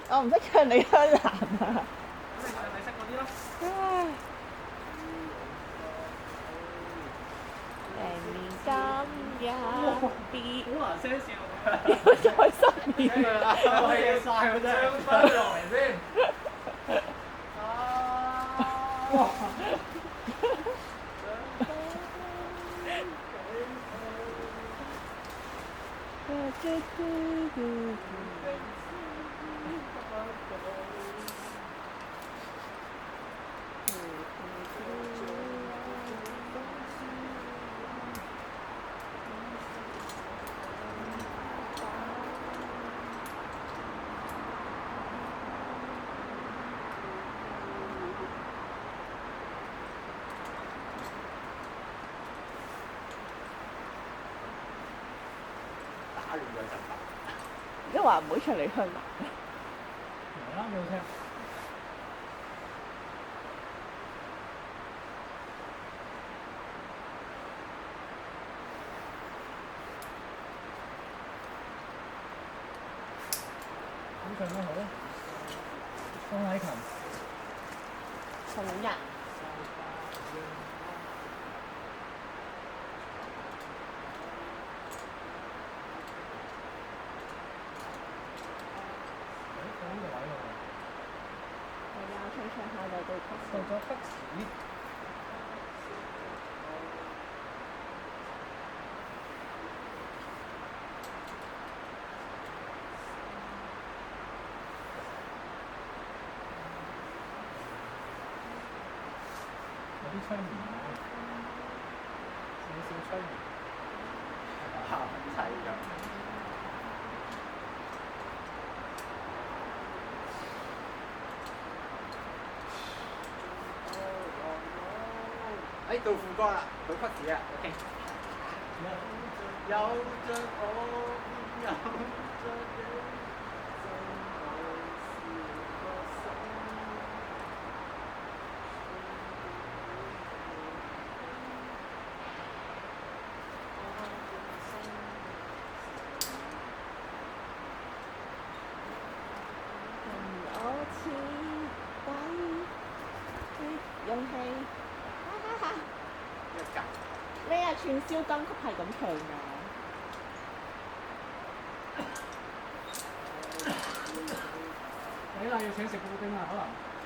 我唔識唱李香蘭啊。你識嗰啲咯。唉，明年今日別好難聲笑。再失眠啦。我氣曬我真係。將翻落嚟先。哇！打亂咗陣法。而家話唔好唱李香蘭。嚟啦，幾好聽。咁唱得好。方禮勤。同日。到呢個位喎。係啊，唱唱下就到曲到咗的士。有啲催眠喎，少少催眠。嚇齊㗎。到副歌啦，到曲子啦 ，OK。有着我，有着你，我似鬼勇氣。一格。咩啊？串燒金曲係咁唱㗎。你啦，要請食布丁啊，可能。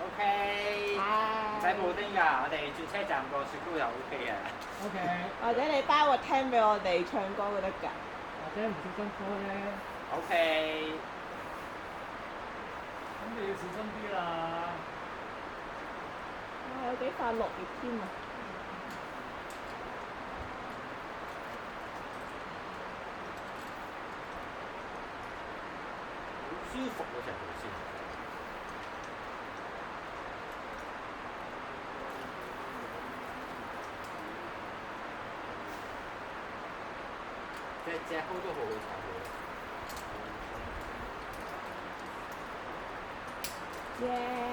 OK。唔使布丁㗎，我哋轉車站個雪糕就 OK 嘅。OK。或者你包個聽俾我哋唱歌都得㗎。或者唔小心歌啫。OK。咁你要小心啲啦。哇！有幾塊落葉添啊！好舒服嗰隻條線。隻蒿都好好炒嘅。耶！